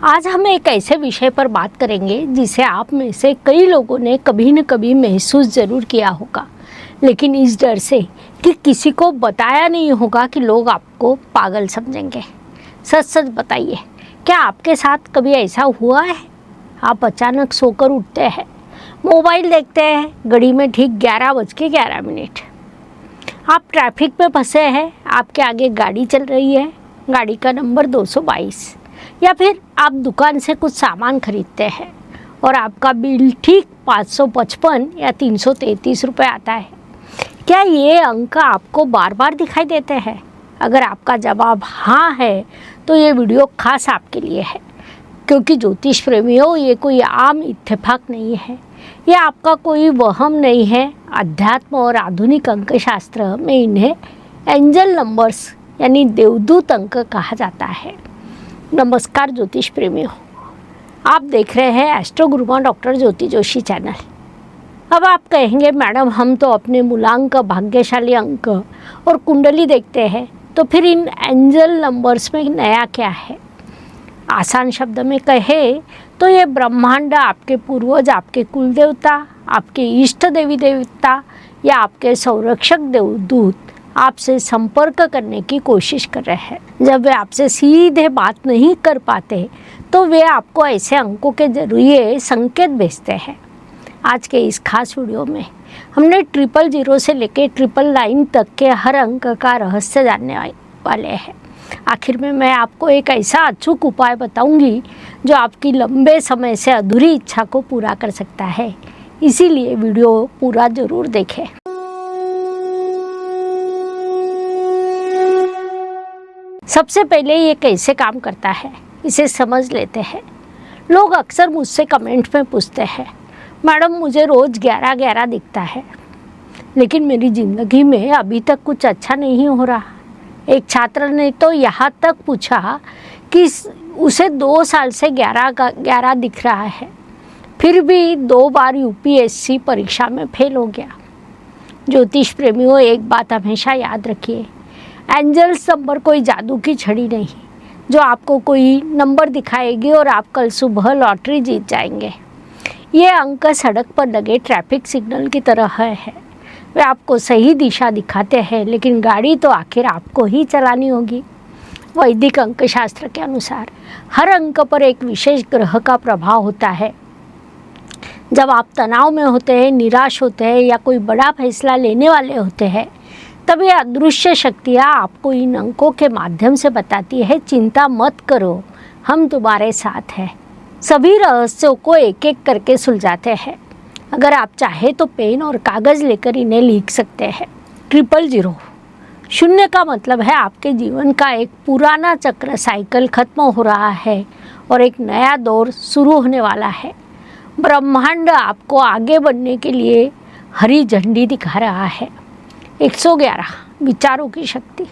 आज हम एक ऐसे विषय पर बात करेंगे जिसे आप में से कई लोगों ने कभी न कभी महसूस ज़रूर किया होगा, लेकिन इस डर से कि किसी को बताया नहीं होगा कि लोग आपको पागल समझेंगे। सच सच बताइए, क्या आपके साथ कभी ऐसा हुआ है? आप अचानक सोकर उठते हैं, मोबाइल देखते हैं, घड़ी में ठीक 11:11। आप ट्रैफिक में फंसे हैं, आपके आगे गाड़ी चल रही है, गाड़ी का नंबर 222, या फिर आप दुकान से कुछ सामान खरीदते हैं और आपका बिल ठीक 555 या 333 रुपये आता है। क्या ये अंक आपको बार बार दिखाई देते हैं? अगर आपका जवाब हाँ है तो ये वीडियो खास आपके लिए है, क्योंकि ज्योतिष प्रेमियों, ये कोई आम इत्तेफाक नहीं है, ये आपका कोई वहम नहीं है। अध्यात्म और आधुनिक अंकशास्त्र में इन्हें एंजल नंबर्स यानी देवदूत अंक कहा जाता है। नमस्कार ज्योतिष प्रेमियों, आप देख रहे हैं एस्ट्रो गुरुमा डॉक्टर ज्योति जोशी चैनल। अब आप कहेंगे, मैडम हम तो अपने मूलांक, भाग्यशाली अंक और कुंडली देखते हैं, तो फिर इन एंजल नंबर्स में नया क्या है? आसान शब्द में कहे तो ये ब्रह्मांड आपके पूर्वज, आपके कुल देवता, आपके इष्ट देवी देवता या आपके संरक्षक देवदूत आपसे संपर्क करने की कोशिश कर रहे हैं। जब वे आपसे सीधे बात नहीं कर पाते तो वे आपको ऐसे अंकों के जरिए संकेत भेजते हैं। आज के इस खास वीडियो में हमने 000 से लेकर 999 तक के हर अंक का रहस्य जानने वाले हैं। आखिर में मैं आपको एक ऐसा अचूक उपाय बताऊंगी जो आपकी लंबे समय से अधूरी इच्छा को पूरा कर सकता है। इसीलिए वीडियो पूरा जरूर देखें। सबसे पहले ये कैसे काम करता है, इसे समझ लेते हैं। लोग अक्सर मुझसे कमेंट में पूछते हैं, मैडम मुझे रोज़ 11:11 दिखता है, लेकिन मेरी ज़िंदगी में अभी तक कुछ अच्छा नहीं हो रहा। एक छात्र ने तो यहाँ तक पूछा कि उसे 2 साल से 11:11 दिख रहा है, फिर भी 2 बार यूपीएससी परीक्षा में फेल हो गया। ज्योतिष प्रेमियों, एक बात हमेशा याद रखिए, एंजल्स नंबर कोई जादू की छड़ी नहीं जो आपको कोई नंबर दिखाएगी और आप कल सुबह लॉटरी जीत जाएंगे। ये अंक सड़क पर लगे ट्रैफिक सिग्नल की तरह है। वे आपको सही दिशा दिखाते हैं, लेकिन गाड़ी तो आखिर आपको ही चलानी होगी। वैदिक अंकशास्त्र के अनुसार हर अंक पर एक विशेष ग्रह का प्रभाव होता है। जब आप तनाव में होते हैं, निराश होते हैं या कोई बड़ा फैसला लेने वाले होते हैं, तब ये अदृश्य शक्तियाँ आपको इन अंकों के माध्यम से बताती है, चिंता मत करो, हम तुम्हारे साथ हैं। सभी रहस्यों को एक एक करके सुलझाते हैं। अगर आप चाहे तो पेन और कागज़ लेकर इन्हें लिख सकते हैं। 000 शून्य का मतलब है आपके जीवन का एक पुराना चक्र साइकिल खत्म हो रहा है और एक नया दौर शुरू होने वाला है। ब्रह्मांड आपको आगे बढ़ने के लिए हरी झंडी दिखा रहा है। 111 विचारों की शक्ति।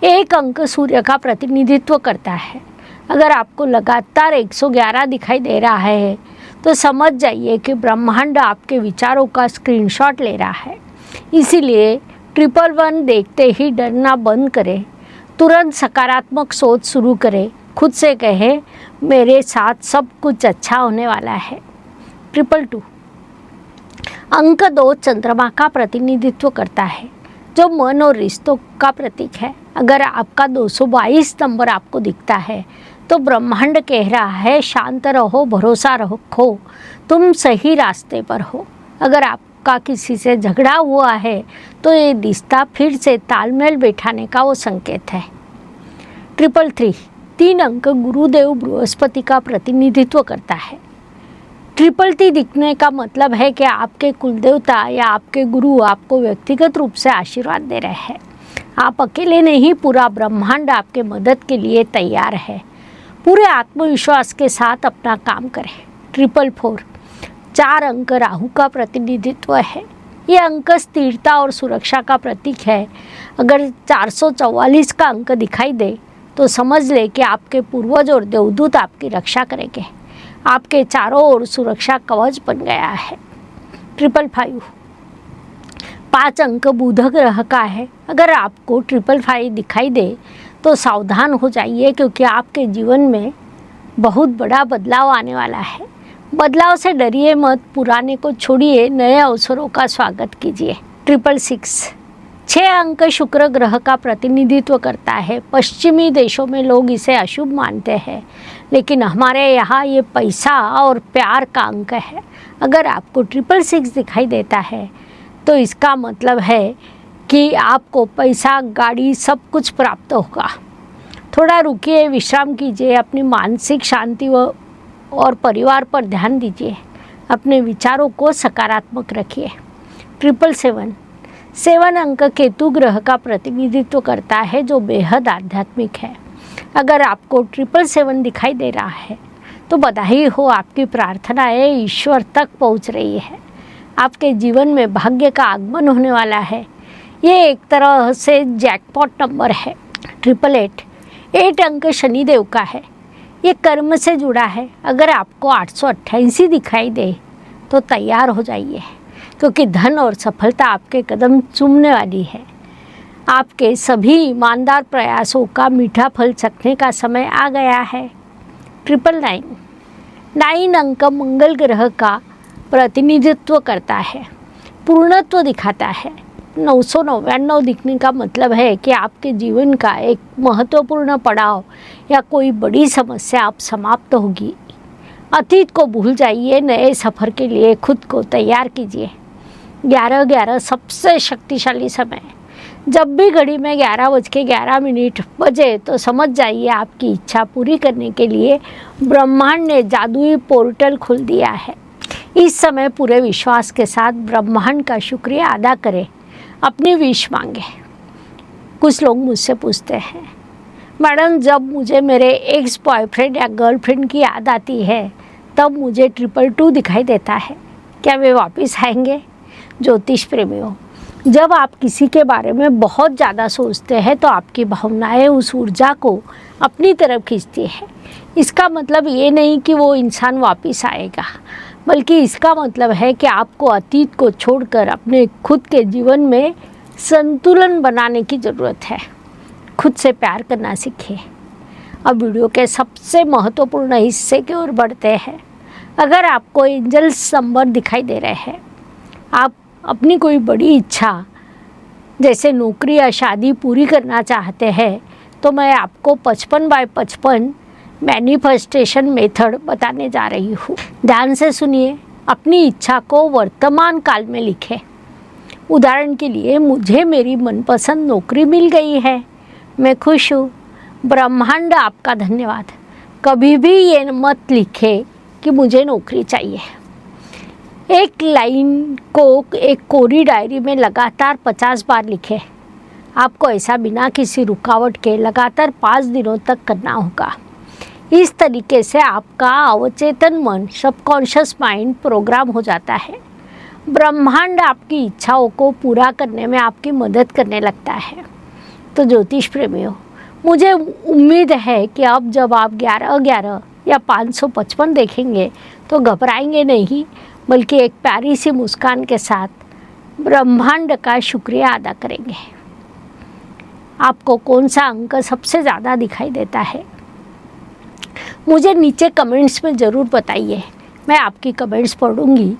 एक अंक सूर्य का प्रतिनिधित्व करता है। अगर आपको लगातार 111 दिखाई दे रहा है तो समझ जाइए कि ब्रह्मांड आपके विचारों का स्क्रीनशॉट ले रहा है। इसीलिए 111 देखते ही डरना बंद करें, तुरंत सकारात्मक सोच शुरू करें, खुद से कहें मेरे साथ सब कुछ अच्छा होने वाला है। 222 अंक 2 चंद्रमा का प्रतिनिधित्व करता है, जो मन और रिश्तों का प्रतीक है। अगर आपका 222 नंबर आपको दिखता है तो ब्रह्मांड कह रहा है शांत रहो, भरोसा रखो, तुम सही रास्ते पर हो। अगर आपका किसी से झगड़ा हुआ है तो ये रिश्ता फिर से तालमेल बैठाने का वो संकेत है। 333 3 अंक गुरुदेव बृहस्पति का प्रतिनिधित्व करता है। 333 दिखने का मतलब है कि आपके कुलदेवता या आपके गुरु आपको व्यक्तिगत रूप से आशीर्वाद दे रहे हैं। आप अकेले नहीं, पूरा ब्रह्मांड आपके मदद के लिए तैयार है। पूरे आत्मविश्वास के साथ अपना काम करें। 444 4 अंक राहु का प्रतिनिधित्व है। ये अंक स्थिरता और सुरक्षा का प्रतीक है। अगर 444 का अंक दिखाई दे तो समझ ले कि आपके पूर्वज और देवदूत आपकी रक्षा करेंगे। आपके चारों ओर सुरक्षा कवच बन गया है। 555 5 अंक बुध ग्रह का है। अगर आपको 555 दिखाई दे तो सावधान हो जाइए, क्योंकि आपके जीवन में बहुत बड़ा बदलाव आने वाला है। बदलाव से डरिए मत, पुराने को छोड़िए, नए अवसरों का स्वागत कीजिए। 666 6 अंक शुक्र ग्रह का प्रतिनिधित्व करता है। पश्चिमी देशों में लोग इसे अशुभ मानते हैं, लेकिन हमारे यहाँ ये पैसा और प्यार का अंक है। अगर आपको 666 दिखाई देता है तो इसका मतलब है कि आपको पैसा, गाड़ी, सब कुछ प्राप्त होगा। थोड़ा रुकिए, विश्राम कीजिए, अपनी मानसिक शांति और परिवार पर ध्यान दीजिए। अपने विचारों को सकारात्मक रखिए। 777 7 अंक केतु ग्रह का प्रतिनिधित्व करता है, जो बेहद आध्यात्मिक है। अगर आपको 777 दिखाई दे रहा है तो बधाई हो, आपकी प्रार्थनाएं ईश्वर तक पहुंच रही है। आपके जीवन में भाग्य का आगमन होने वाला है। ये एक तरह से जैकपॉट नंबर है। 888 8 अंक शनिदेव का है। ये कर्म से जुड़ा है। अगर आपको 888 दिखाई दे तो तैयार हो जाइए, क्योंकि धन और सफलता आपके कदम चूमने वाली है। आपके सभी ईमानदार प्रयासों का मीठा फल चखने का समय आ गया है। 999 9 अंक मंगल ग्रह का प्रतिनिधित्व करता है, पूर्णत्व दिखाता है। 999 दिखने का मतलब है कि आपके जीवन का एक महत्वपूर्ण पड़ाव या कोई बड़ी समस्या अब समाप्त होगी। अतीत को भूल जाइए, नए सफ़र के लिए खुद को तैयार कीजिए। 11:11 सबसे शक्तिशाली समय। जब भी घड़ी में 11:11 बजे तो समझ जाइए आपकी इच्छा पूरी करने के लिए ब्रह्मांड ने जादुई पोर्टल खोल दिया है। इस समय पूरे विश्वास के साथ ब्रह्मांड का शुक्रिया अदा करें, अपनी विश मांगे। कुछ लोग मुझसे पूछते हैं, मैडम जब मुझे मेरे एक्स बॉयफ्रेंड या गर्लफ्रेंड की याद आती है तब मुझे 222 दिखाई देता है, क्या वे वापस आएंगे? ज्योतिष प्रेमियों, जब आप किसी के बारे में बहुत ज़्यादा सोचते हैं तो आपकी भावनाएं उस ऊर्जा को अपनी तरफ खींचती है। इसका मतलब ये नहीं कि वो इंसान वापस आएगा, बल्कि इसका मतलब है कि आपको अतीत को छोड़कर अपने खुद के जीवन में संतुलन बनाने की ज़रूरत है। खुद से प्यार करना सीखिए। अब वीडियो के सबसे महत्वपूर्ण हिस्से की ओर बढ़ते हैं। अगर आपको एंजल्स नंबर दिखाई दे रहे हैं, आप अपनी कोई बड़ी इच्छा जैसे नौकरी या शादी पूरी करना चाहते हैं, तो मैं आपको 55/55 मैनिफेस्टेशन मेथड बताने जा रही हूँ। ध्यान से सुनिए, अपनी इच्छा को वर्तमान काल में लिखें। उदाहरण के लिए, मुझे मेरी मनपसंद नौकरी मिल गई है, मैं खुश हूँ, ब्रह्मांड आपका धन्यवाद। कभी भी ये मत लिखें कि मुझे नौकरी चाहिए। एक लाइन को एक कोरी डायरी में लगातार 50 बार लिखें। आपको ऐसा बिना किसी रुकावट के लगातार 5 दिनों तक करना होगा। इस तरीके से आपका अवचेतन मन, सबकॉन्शियस माइंड प्रोग्राम हो जाता है। ब्रह्मांड आपकी इच्छाओं को पूरा करने में आपकी मदद करने लगता है। तो ज्योतिष प्रेमियों, मुझे उम्मीद है कि अब जब आप 11:11 या 555 देखेंगे तो घबराएंगे नहीं, बल्कि एक प्यारी सी मुस्कान के साथ ब्रह्मांड का शुक्रिया अदा करेंगे। आपको कौन सा अंक सबसे ज़्यादा दिखाई देता है, मुझे नीचे कमेंट्स में ज़रूर बताइए। मैं आपकी कमेंट्स पढ़ूंगी।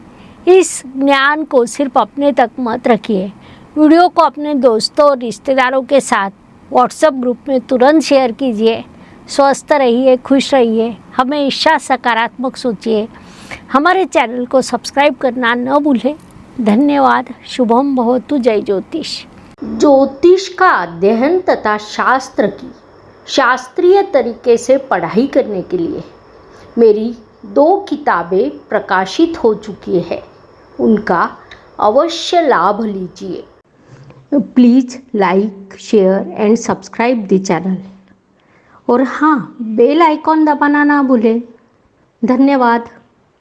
इस ज्ञान को सिर्फ अपने तक मत रखिए, वीडियो को अपने दोस्तों और रिश्तेदारों के साथ व्हाट्सएप ग्रुप में तुरंत शेयर कीजिए। स्वस्थ रहिए, खुश रहिए, हमेशा सकारात्मक सोचिए। हमारे चैनल को सब्सक्राइब करना न भूलें। धन्यवाद। शुभम भवतु। जय ज्योतिष। ज्योतिष का अध्ययन तथा शास्त्र की शास्त्रीय तरीके से पढ़ाई करने के लिए मेरी 2 किताबें प्रकाशित हो चुकी है, उनका अवश्य लाभ लीजिए। Please like, share and subscribe the channel. और हाँ, बेल आइकॉन दबाना ना भूलें। धन्यवाद।